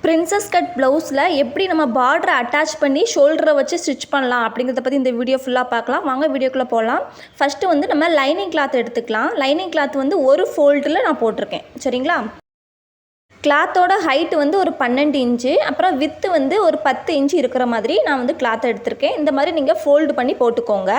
Princess cut ப்ளவுஸில் எப்படி நம்ம பார்டரை அட்டாச் பண்ணி ஷோல்டரை வச்சு ஸ்டிச் பண்ணலாம் அப்படிங்கிறத பற்றி இந்த வீடியோ ஃபுல்லாக பார்க்கலாம். வாங்க வீடியோக்குள்ளே போகலாம். ஃபஸ்ட்டு வந்து நம்ம லைனிங் கிளாத் எடுத்துக்கலாம். லைனிங் கிளாத் வந்து ஒரு ஃபோல்டில் நான் போட்டிருக்கேன். சரிங்களா? கிளாத்தோட ஹைட்டு வந்து ஒரு 12 இன்ச்சு, அப்புறம் வித்து வந்து ஒரு 10 இன்ச்சு இருக்கிற மாதிரி நான் வந்து கிளாத் எடுத்திருக்கேன். இந்த மாதிரி நீங்கள் ஃபோல்டு பண்ணி போட்டுக்கோங்க.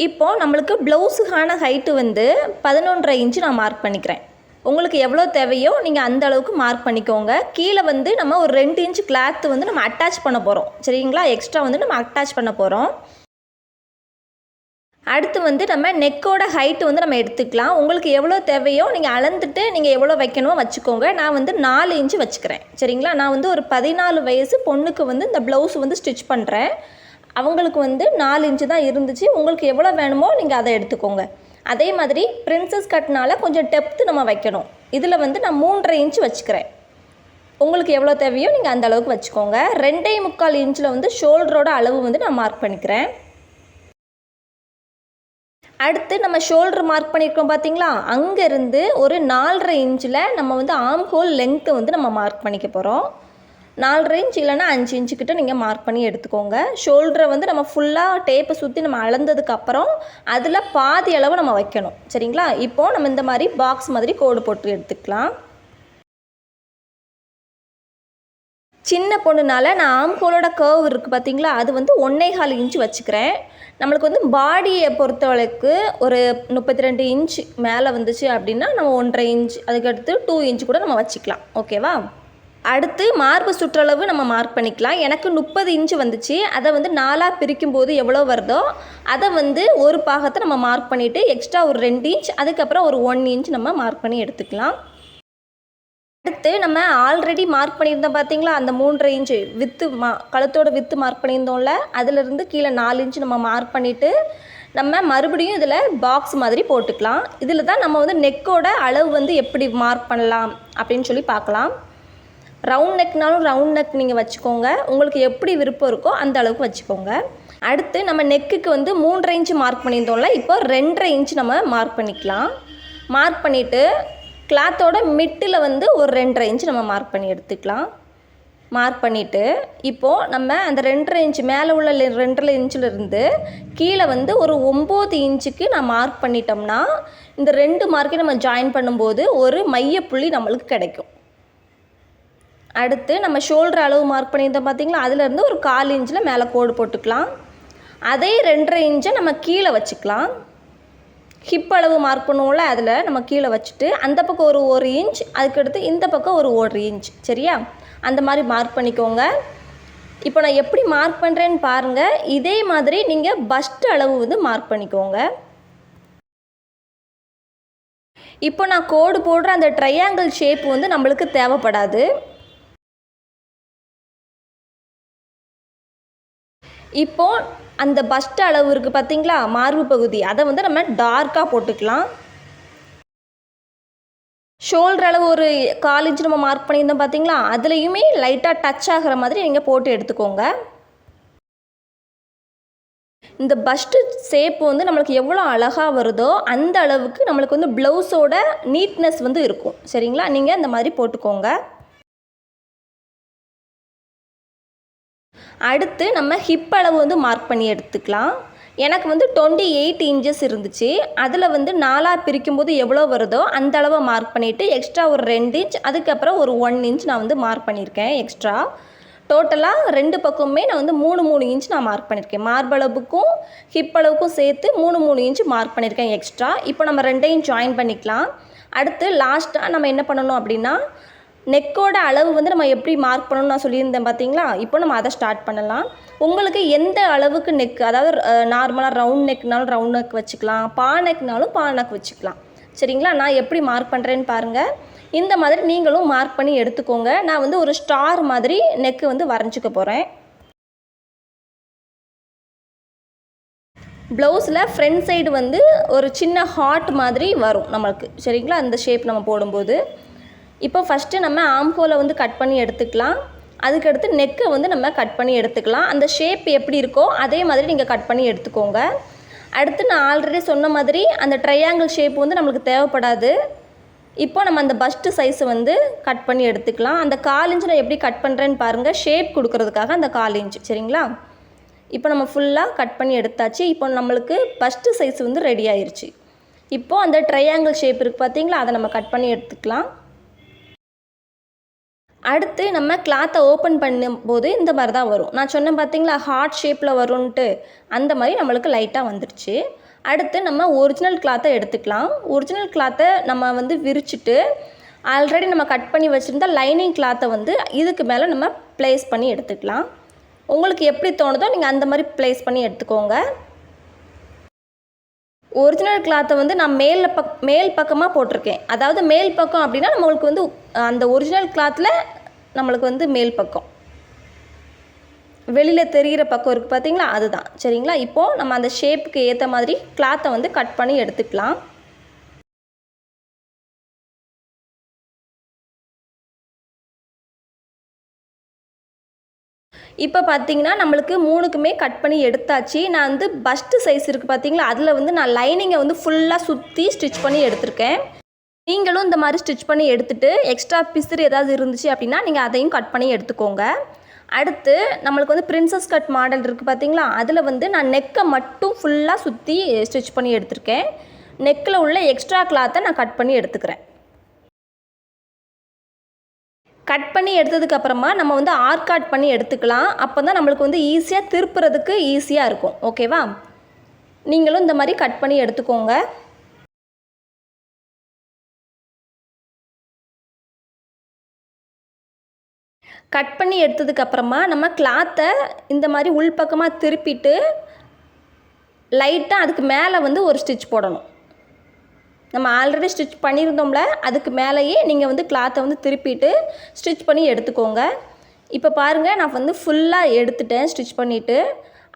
இப்போது நம்மளுக்கு ப்ளவுஸுக்கான ஹைட்டு வந்து 11.5 இன்ச்சு நான் மார்க் பண்ணிக்கிறேன். உங்களுக்கு எவ்வளோ தேவையோ நீங்கள் அந்த அளவுக்கு மார்க் பண்ணிக்கோங்க. கீழே வந்து நம்ம ஒரு 2 இன்ச் கிளாத்து வந்து நம்ம அட்டாச் பண்ண போகிறோம். சரிங்களா? எக்ஸ்ட்ரா வந்து நம்ம அட்டாச் பண்ண போகிறோம். அடுத்து வந்து நம்ம நெக்கோட ஹைட்டு வந்து நம்ம எடுத்துக்கலாம். உங்களுக்கு எவ்வளோ தேவையோ நீங்கள் அளந்துட்டு நீங்கள் எவ்வளோ வைக்கணுமோ வச்சுக்கோங்க. நான் வந்து 4 இன்ச்சு வச்சுக்கிறேன். சரிங்களா? நான் வந்து ஒரு 14 வயசு பொண்ணுக்கு வந்து இந்த ப்ளவுஸ் வந்து ஸ்டிச் பண்ணுறேன். அவங்களுக்கு வந்து 4 இன்ச்சு தான் இருந்துச்சு. உங்களுக்கு எவ்வளோ வேணுமோ நீங்கள் அதை எடுத்துக்கோங்க. அதே மாதிரி பிரின்சஸ் கட்னால் கொஞ்சம் டெப்த்து நம்ம வைக்கணும். இதில் வந்து நான் 3.5 இன்ச்சு வச்சுக்கிறேன். உங்களுக்கு எவ்வளோ தேவையோ நீங்கள் அந்த அளவுக்கு வச்சுக்கோங்க. 2.25 இன்ச்சில் வந்து ஷோல்டரோட அளவு வந்து நான் மார்க் பண்ணிக்கிறேன். அடுத்து நம்ம ஷோல்டர் மார்க் பண்ணியிருக்கோம் பார்த்தீங்களா? அங்கேருந்து ஒரு 4.5 இன்ச்சில் நம்ம வந்து ஆர்ம் ஹோல் லென்த்து வந்து நம்ம மார்க் பண்ணிக்க போகிறோம். 4.5 இன்ச் இல்லைனா 5 இன்ச்சுக்கிட்ட நீங்கள் மார்க் பண்ணி எடுத்துக்கோங்க. ஷோல்டரை வந்து நம்ம ஃபுல்லாக டேப்பை சுற்றி நம்ம அளந்ததுக்கப்புறம் அதில் பாதி அளவு நம்ம வைக்கணும். சரிங்களா? இப்போது நம்ம இந்த மாதிரி பாக்ஸ் மாதிரி கோடு போட்டு எடுத்துக்கலாம். சின்ன பொண்ணுனால நான் ஆர்ம் ஹோலோட கர்வ் இருக்குது பார்த்தீங்களா? அது வந்து 1.25 இன்ச்சு வச்சுக்கிறேன். நம்மளுக்கு வந்து பாடியை பொறுத்தவரைக்கு ஒரு 32 இன்ச் மேலே வந்துச்சு அப்படின்னா நம்ம 1.5 இன்ச், அதுக்கடுத்து 2 இன்ச் கூட நம்ம வச்சுக்கலாம். ஓகேவா? அடுத்து மார்பு சுற்றளவு நம்ம மார்க் பண்ணிக்கலாம். எனக்கு 30 இன்ச்சு வந்துச்சு. அதை வந்து 4ஆக பிரிக்கும்போது எவ்வளோ வருதோ அதை வந்து ஒரு பாகத்தை நம்ம மார்க் பண்ணிவிட்டு எக்ஸ்ட்ரா ஒரு 2 இன்ச், அதுக்கப்புறம் ஒரு 1 இன்ச் நம்ம மார்க் பண்ணி எடுத்துக்கலாம். அடுத்து நம்ம ஆல்ரெடி மார்க் பண்ணியிருந்தோம் பார்த்தீங்களா? அந்த 3.5 இன்ச்சு வித்து கழுத்தோட வித்து மார்க் பண்ணியிருந்தோம்ல, அதிலிருந்து கீழே 4 இன்ச்சு நம்ம மார்க் பண்ணிவிட்டு நம்ம மறுபடியும் இதில் பாக்ஸ் மாதிரி போட்டுக்கலாம். இதில் தான் நம்ம வந்து நெக்கோட அளவு வந்து எப்படி மார்க் பண்ணலாம் அப்படின்னு சொல்லி பார்க்கலாம். ரவுண்ட் நெக்னாலும் ரவுண்ட் நெக் நீங்கள் வச்சுக்கோங்க. உங்களுக்கு எப்படி விருப்பம் இருக்கோ அந்த அளவுக்கு வச்சுக்கோங்க. அடுத்து நம்ம நெக்குக்கு வந்து 3.5 இன்ச்சு மார்க் பண்ணியிருந்தோம்ல, இப்போ 2.5 இன்ச்சு நம்ம மார்க் பண்ணிக்கலாம். மார்க் பண்ணிவிட்டு கிளாத்தோட மிட்டில் வந்து ஒரு 2.5 இன்ச்சு நம்ம மார்க் பண்ணி எடுத்துக்கலாம். மார்க் பண்ணிவிட்டு இப்போது நம்ம அந்த 2.5 இன்ச்சு மேலே உள்ள 2.5 இன்ச்சிலிருந்து கீழே வந்து ஒரு 9 இன்ச்சுக்கு நான் மார்க் பண்ணிட்டோம்னா இந்த 2 மார்க்கையும் நம்ம ஜாயின் பண்ணும்போது ஒரு மையப்புள்ளி நம்மளுக்கு கிடைக்கும். அடுத்து நம்ம ஷோல்டர் அளவு மார்க் பண்ணியிருந்தோம் பார்த்தீங்களா? அதிலேருந்து ஒரு 1/4 இன்ச்சில் மேலே கோடு போட்டுக்கலாம். அதே 2.5 இன்ச்சை நம்ம கீழே வச்சுக்கலாம். ஹிப் அளவு மார்க் பண்ணுவோம்ல, அதில் நம்ம கீழே வச்சுட்டு அந்த பக்கம் ஒரு 1 இன்ச், அதுக்கடுத்து இந்த பக்கம் ஒரு 1 இன்ச். சரியா? அந்த மாதிரி மார்க் பண்ணிக்கோங்க. இப்போ நான் எப்படி மார்க் பண்ணுறேன்னு பாருங்கள். இதே மாதிரி நீங்கள் பஸ்ட் அளவு வந்து மார்க் பண்ணிக்கோங்க. இப்போ நான் கோடு போடுற அந்த ட்ரையாங்கிள் ஷேப் வந்து நம்மளுக்கு தேவைப்படாது. இப்போது அந்த பஸ்ட் அளவு இருக்குது பார்த்தீங்களா? மார்பு பகுதி, அதை வந்து நம்ம டார்க்காக போட்டுக்கலாம். ஷோல்டர் அளவு ஒரு 1/4 இன்ச் நம்ம மார்க் பண்ணியிருந்தோம் பார்த்தீங்களா? அதுலேயுமே லைட்டாக டச் ஆகிற மாதிரி நீங்கள் போட்டு எடுத்துக்கோங்க. இந்த பஸ்ட்டு ஷேப் வந்து நம்மளுக்கு எவ்வளோ அழகாக வருதோ அந்த அளவுக்கு நம்மளுக்கு வந்து ப்ளவுஸோட நீட்னஸ் வந்து இருக்கும். சரிங்களா? நீங்கள் இந்த மாதிரி போட்டுக்கோங்க. அடுத்து நம்ம ஹிப் அளவு வந்து மார்க் பண்ணி எடுத்துக்கலாம். எனக்கு வந்து 28 இன்ச்சஸ் இருந்துச்சு. அதில் வந்து 4ஆக பிரிக்கும்போது எவ்வளோ வருதோ அந்த அளவை மார்க் பண்ணிவிட்டு எக்ஸ்ட்ரா ஒரு 2 இன்ச், அதுக்கப்புறம் ஒரு 1 இன்ச் நான் வந்து மார்க் பண்ணியிருக்கேன் எக்ஸ்ட்ரா. டோட்டலாக 2 பக்கமுமே நான் வந்து 3 இன்ச் நான் மார்க் பண்ணியிருக்கேன். மார்பளவுக்கும் ஹிப் அளவுக்கும் சேர்த்து 3 இன்ச் மார்க் பண்ணியிருக்கேன் எக்ஸ்ட்ரா. இப்போ நம்ம 2ஐயும் ஜாயின் பண்ணிக்கலாம். அடுத்து லாஸ்ட்டாக நம்ம என்ன பண்ணணும் அப்படின்னா, நெக்கோட அளவு வந்து நம்ம எப்படி மார்க் பண்ணணும்னு நான் சொல்லியிருந்தேன் பார்த்தீங்களா? இப்போ நம்ம அதை ஸ்டார்ட் பண்ணலாம். உங்களுக்கு எந்த அளவுக்கு நெக், அதாவது நார்மலாக ரவுண்ட் நெக்னாலும் ரவுண்ட் நெக் வச்சுக்கலாம், பா நெக்னாலும் பா நெக் வச்சுக்கலாம். சரிங்களா? நான் எப்படி மார்க் பண்ணுறேன்னு பாருங்கள். இந்த மாதிரி நீங்களும் மார்க் பண்ணி எடுத்துக்கோங்க. நான் வந்து ஒரு ஸ்டார் மாதிரி நெக்கு வந்து வரைஞ்சிக்க போகிறேன். ப்ளவுஸில் ஃப்ரண்ட் சைடு வந்து ஒரு சின்ன ஹார்ட் மாதிரி வரும் நம்மளுக்கு. சரிங்களா? அந்த ஷேப் நம்ம போடும்போது இப்போ ஃபஸ்ட்டு நம்ம ஆர்ம் ஹோலை வந்து கட் பண்ணி எடுத்துக்கலாம். அதுக்கடுத்து நெக்கை வந்து நம்ம கட் பண்ணி எடுத்துக்கலாம். அந்த ஷேப் எப்படி இருக்கோ அதே மாதிரி நீங்கள் கட் பண்ணி எடுத்துக்கோங்க. அடுத்து நான் ஆல்ரெடி சொன்ன மாதிரி அந்த ட்ரையாங்கிள் ஷேப் வந்து நம்மளுக்கு தேவைப்படாது. இப்போ நம்ம அந்த பஸ்ட்டு சைஸை வந்து கட் பண்ணி எடுத்துக்கலாம். அந்த 1/4 இன்ச் நான் எப்படி கட் பண்ணுறேன்னு பாருங்கள். ஷேப் கொடுக்கறதுக்காக அந்த 1/4 இன்ச் சரிங்களா. இப்போ நம்ம ஃபுல்லாக கட் பண்ணி எடுத்தாச்சு. இப்போ நம்மளுக்கு பஸ்ட்டு சைஸ் வந்து ரெடி ஆயிடுச்சு. இப்போது அந்த ட்ரையாங்கிள் ஷேப் இருக்குது பார்த்தீங்களா, அதை நம்ம கட் பண்ணி எடுத்துக்கலாம். அடுத்து நம்ம கிளாத்தை ஓப்பன் பண்ணும்போது இந்த மாதிரி தான் வரும். நான் சொன்னேன் பார்த்தீங்களா ஹார்ட் ஷேப்பில் வரும்ன்ட்டு, அந்த மாதிரி நம்மளுக்கு லைட்டாக வந்துடுச்சு. அடுத்து நம்ம ஒரிஜினல் கிளாத்தை எடுத்துக்கலாம். ஒரிஜினல் கிளாத்தை நம்ம வந்து விரிச்சிட்டு ஆல்ரெடி நம்ம கட் பண்ணி வச்சுருந்தா லைனிங் கிளாத்தை வந்து இதுக்கு மேலே நம்ம ப்ளேஸ் பண்ணி எடுத்துக்கலாம். உங்களுக்கு எப்படி தோணுதோ நீங்கள் அந்த மாதிரி ப்ளேஸ் பண்ணி எடுத்துக்கோங்க. ஒரிஜினல் கிளாத்தை வந்து நான் மேல் பக்கமாக போட்டிருக்கேன். அதாவது மேல் பக்கம் அப்படின்னா நம்மளுக்கு வந்து அந்த ஒரிஜினல் கிளாத்தில் நம்மளுக்கு வந்து மேல் பக்கம் வெளியில் தெரிகிற பக்கம் இருக்குது பார்த்தீங்களா, அதுதான் சரிங்களா. இப்போது நம்ம அந்த ஷேப்புக்கு ஏற்ற மாதிரி கிளாத்தை வந்து கட் பண்ணி எடுத்துக்கலாம். இப்போ பார்த்தீங்கன்னா நம்மளுக்கு 3க்குமே கட் பண்ணி எடுத்தாச்சு. நான் வந்து பஸ்ட்டு சைஸ் இருக்குது பார்த்தீங்களா, அதில் வந்து நான் லைனிங்கை வந்து ஃபுல்லாக சுற்றி ஸ்டிச் பண்ணி எடுத்திருக்கேன். நீங்களும் இந்த மாதிரி ஸ்டிச் பண்ணி எடுத்துகிட்டு எக்ஸ்ட்ரா பிசுறு ஏதாவது இருந்துச்சு அப்படின்னா நீங்கள் அதையும் கட் பண்ணி எடுத்துக்கோங்க. அடுத்து நம்மளுக்கு வந்து பிரின்சஸ் கட் மாடல் இருக்குது பார்த்தீங்களா, அதில் வந்து நான் நெக்கை மட்டும் ஃபுல்லாக சுற்றி ஸ்டிச் பண்ணி எடுத்திருக்கேன். நெக்கில் உள்ள எக்ஸ்ட்ரா கிளாத்தை நான் கட் பண்ணி எடுத்துக்கிறேன். கட் பண்ணி எடுத்ததுக்கப்புறமா நம்ம வந்து ஆர்காட் பண்ணி எடுத்துக்கலாம். அப்போ தான் நம்மளுக்கு வந்து ஈஸியாக திருப்புறதுக்கு ஈஸியாக இருக்கும். ஓகேவா, நீங்களும் இந்த மாதிரி கட் பண்ணி எடுத்துக்கோங்க. கட் பண்ணி எடுத்ததுக்கப்புறமா நம்ம கிளாத்தை இந்த மாதிரி உள்பக்கமாக திருப்பிட்டு லைட்டாக அதுக்கு மேலே வந்து ஒரு ஸ்டிச் போடணும். நம்ம ஆல்ரெடி ஸ்டிச் பண்ணியிருந்தோம்ல, அதுக்கு மேலேயே நீங்கள் வந்து கிளாத்தை வந்து திருப்பிட்டு ஸ்டிச் பண்ணி எடுத்துக்கோங்க. இப்போ பாருங்கள், நான் வந்து ஃபுல்லாக எடுத்துட்டேன் ஸ்டிச் பண்ணிவிட்டு.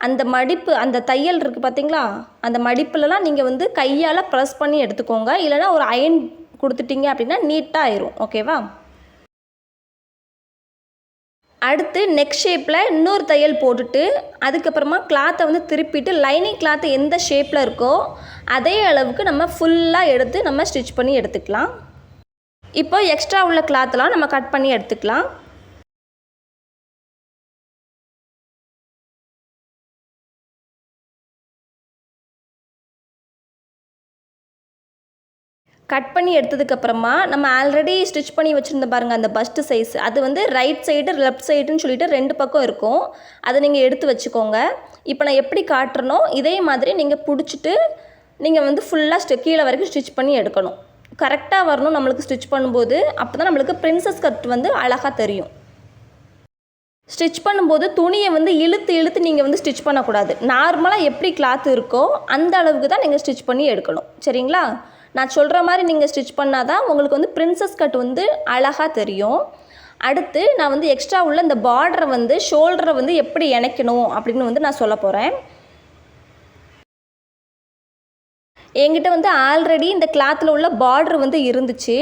அந்த மடிப்பு அந்த தையல் இருக்குது பார்த்தீங்களா, அந்த மடிப்புலலாம் நீங்கள் வந்து கையால் ப்ரெஸ் பண்ணி எடுத்துக்கோங்க. இல்லைனா ஒரு அயன் கொடுத்துட்டிங்க அப்படின்னா நீட்டாக ஆயிரும். ஓகேவா. அடுத்து நெக் ஷேப்பில் இன்னொரு தையல் போட்டுட்டு அதுக்கப்புறமா கிளாத்தை வந்து திருப்பிட்டு லைனிங் கிளாத்து எந்த ஷேப்பில் இருக்கோ அதே அளவுக்கு நம்ம ஃபுல்லாக எடுத்து நம்ம ஸ்டிச் பண்ணி எடுத்துக்கலாம். இப்போ எக்ஸ்ட்ரா உள்ள கிளாத்தெலாம் நம்ம கட் பண்ணி எடுத்துக்கலாம். கட் பண்ணி எடுத்ததுக்கப்புறமா நம்ம ஆல்ரெடி ஸ்டிச் பண்ணி வச்சுருந்த பாருங்கள் அந்த பஸ்ட்டு சைஸ், அது வந்து ரைட் சைடு லெஃப்ட் சைடுன்னு சொல்லிட்டு 2 பக்கம் இருக்கும். அதை நீங்கள் எடுத்து வச்சுக்கோங்க. இப்போ நான் எப்படி காட்டுறனோ இதே மாதிரி நீங்கள் பிடிச்சிட்டு நீங்கள் வந்து ஃபுல்லாக கீழே வரைக்கும் ஸ்டிச் பண்ணி எடுக்கணும். கரெக்டாக வரணும் நம்மளுக்கு ஸ்டிச் பண்ணும்போது. அப்போ தான் நம்மளுக்கு பிரின்சஸ் கட் வந்து அழகாக தெரியும். ஸ்டிச் பண்ணும்போது துணியை வந்து இழுத்து நீங்கள் வந்து ஸ்டிச் பண்ணக்கூடாது. நார்மலாக எப்படி கிளாத் இருக்கோ அந்த அளவுக்கு தான் நீங்கள் ஸ்டிச் பண்ணி எடுக்கணும். சரிங்களா. நான் சொல்கிற மாதிரி நீங்கள் ஸ்டிச் பண்ணால் தான் உங்களுக்கு வந்து பிரின்சஸ் கட் வந்து அழகாக தெரியும். அடுத்து நான் வந்து எக்ஸ்ட்ரா உள்ள இந்த பார்டரை வந்து ஷோல்டரை வந்து எப்படி இணைக்கணும் அப்படின்னு வந்து நான் சொல்ல போகிறேன். என்கிட்ட வந்து ஆல்ரெடி இந்த கிளாத்தில் உள்ள பார்டர் வந்து இருந்துச்சு.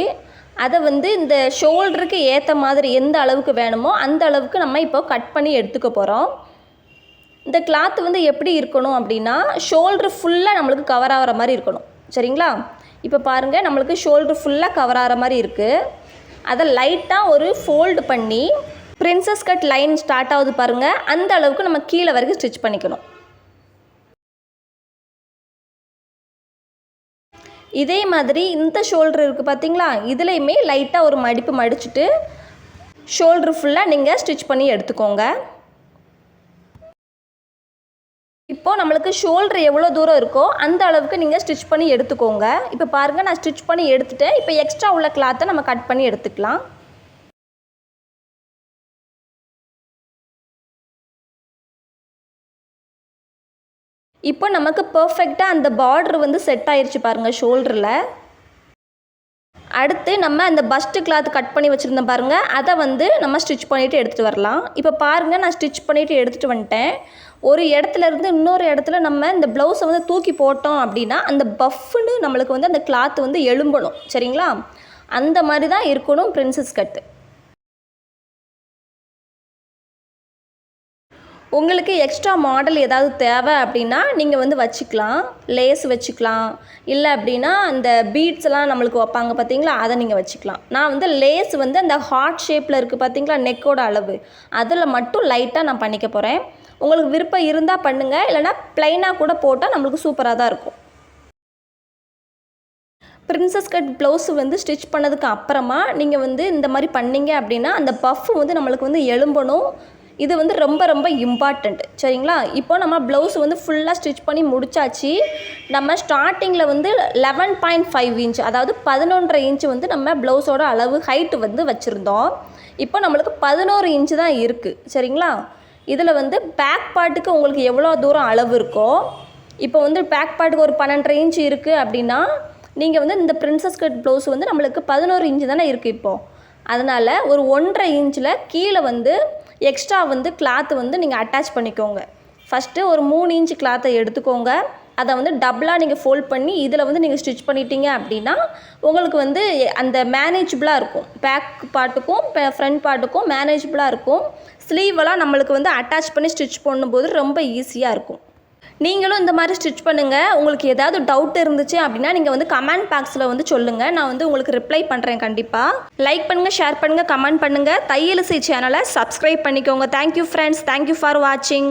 அதை வந்து இந்த ஷோல்டருக்கு ஏற்ற மாதிரி எந்த அளவுக்கு வேணுமோ அந்த அளவுக்கு நம்ம இப்போ கட் பண்ணி எடுத்துக்க போகிறோம். இந்த கிளாத்து வந்து எப்படி இருக்கணும் அப்படின்னா ஷோல்டர் ஃபுல்லாக நம்மளுக்கு கவர் ஆகிற மாதிரி இருக்கணும். சரிங்களா. இப்போ பாருங்கள், நம்மளுக்கு ஷோல்டர் ஃபுல்லாக கவர் ஆகிற மாதிரி இருக்குது. அதை லைட்டாக ஒரு ஃபோல்டு பண்ணி பிரின்சஸ் கட் லைன் ஸ்டார்ட் ஆகுது பாருங்கள், அந்த அளவுக்கு நம்ம கீழே வரைக்கும் ஸ்டிச் பண்ணிக்கணும். இதே மாதிரி இந்த ஷோல்டர் இருக்குது பார்த்தீங்களா, இதுலேயுமே லைட்டாக ஒரு மடிப்பு மடிச்சுட்டு ஷோல்டர் ஃபுல்லாக நீங்கள் ஸ்டிச் பண்ணி எடுத்துக்கோங்க. இப்போது நம்மளுக்கு ஷோல்டர் எவ்வளோ தூரம் இருக்கோ அந்த அளவுக்கு நீங்கள் ஸ்டிச் பண்ணி எடுத்துக்கோங்க. இப்போ பாருங்கள், நான் ஸ்டிச் பண்ணி எடுத்துட்டேன். இப்போ எக்ஸ்ட்ரா உள்ள கிளாத்தை நம்ம கட் பண்ணி எடுத்துக்கலாம். இப்போ நமக்கு பர்ஃபெக்டாக அந்த பார்டர் வந்து செட் ஆயிடுச்சு பாருங்கள் ஷோல்டரில். அடுத்து நம்ம அந்த பஸ்ட்டு கிளாத் கட் பண்ணி வச்சுருந்தோம் பாருங்கள், அதை வந்து நம்ம ஸ்டிச் பண்ணிவிட்டு எடுத்துகிட்டு வரலாம். இப்போ பாருங்கள், நான் ஸ்டிச் பண்ணிவிட்டு எடுத்துகிட்டு வந்துட்டேன். ஒரு இடத்துல இருந்து இன்னொரு இடத்துல நம்ம இந்த ப்ளவுஸை வந்து தூக்கி போட்டோம் அப்படின்னா அந்த பஃப்னு நம்மளுக்கு வந்து அந்த கிளாத் வந்து எழும்பணும். சரிங்களா. அந்த மாதிரி தான் இருக்கணும் பிரின்சஸ் கட்டு. உங்களுக்கு எக்ஸ்ட்ரா மாடல் ஏதாவது தேவை அப்படின்னா நீங்கள் வந்து வச்சுக்கலாம், லேஸ் வச்சுக்கலாம், இல்லை அப்படின்னா அந்த பீட்ஸ்லாம் நம்மளுக்கு வைப்பாங்க பார்த்தீங்களா, அதை நீங்கள் வச்சுக்கலாம். நான் வந்து லேஸ் வந்து அந்த ஹார்ட் ஷேப்பில் இருக்குது பார்த்தீங்களா, நெக்கோட அளவு அதில் மட்டும் லைட்டாக நான் பண்ணிக்க போகிறேன். உங்களுக்கு விருப்பம் இருந்தால் பண்ணுங்கள், இல்லைனா ப்ளைனாக கூட போட்டால் நம்மளுக்கு சூப்பராக தான் இருக்கும். பிரின்சஸ் கட் ப்ளவுஸ் வந்து ஸ்டிச் பண்ணதுக்கு அப்புறமா நீங்கள் வந்து இந்த மாதிரி பண்ணிங்க அப்படின்னா அந்த பஃப் வந்து நம்மளுக்கு வந்து எழும்பணும். இது வந்து ரொம்ப ரொம்ப இம்பார்ட்டண்ட், சரிங்களா? இப்போ நம்ம ப்ளவுஸ் வந்து ஃபுல்லாக ஸ்டிச் பண்ணி முடிச்சாச்சு. நம்ம ஸ்டார்டிங்கில் வந்து 11.5 இன்ச், அதாவது 11.5 இன்ச் வந்து நம்ம ப்ளவுஸோட அளவு ஹைட்டு வந்து வச்சுருந்தோம். இப்போ நம்மளுக்கு 11 இன்ச்சு தான் இருக்குது, சரிங்களா? இதில் வந்து பேக் பார்ட்டுக்கு உங்களுக்கு எவ்வளோ தூரம் அளவு இருக்கோ, இப்போ வந்து பேக் பார்ட்டுக்கு ஒரு 12.5 இன்ச் இருக்குது அப்படின்னா நீங்கள் வந்து இந்த பிரின்சஸ் கட் ப்ளவுஸ் வந்து நம்மளுக்கு 11 இன்ச்சு தானே இருக்குது இப்போது. அதனால் ஒரு 1.5 இன்ச்சில் கீழே வந்து எக்ஸ்ட்ரா வந்து கிளாத்து வந்து நீங்கள் அட்டாச் பண்ணிக்கோங்க. ஃபஸ்ட்டு ஒரு 3 இன்ச்சு கிளாத்தை எடுத்துக்கோங்க. அதை வந்து டபுளாக நீங்கள் ஃபோல்ட் பண்ணி இதில் வந்து நீங்கள் ஸ்டிச் பண்ணிட்டீங்க அப்படின்னா உங்களுக்கு வந்து அந்த மேனேஜபிளாக இருக்கும். பேக் பார்ட்டுக்கும் ஃப்ரண்ட் பார்ட்டுக்கும் மேனேஜபிளாக இருக்கும். ஸ்லீவெல்லாம் நம்மளுக்கு வந்து அட்டாச் பண்ணி ஸ்டிச் பண்ணும்போது ரொம்ப ஈஸியாக இருக்கும். நீங்களும் இந்த மாதிரி ஸ்டிச் பண்ணுங்கள். உங்களுக்கு ஏதாவது டவுட் இருந்துச்சு அப்படின்னா நீங்கள் வந்து கமெண்ட் பாக்ஸில் வந்து சொல்லுங்கள். நான் வந்து உங்களுக்கு ரிப்ளை பண்ணுறேன் கண்டிப்பாக. லைக் பண்ணுங்கள், ஷேர் பண்ணுங்கள், கமெண்ட் பண்ணுங்கள். தையலிசை சேனலை சப்ஸ்கிரைப் பண்ணிக்கோங்க. தேங்க்யூ ஃப்ரெண்ட்ஸ், தேங்க்யூ ஃபார் வாட்சிங்.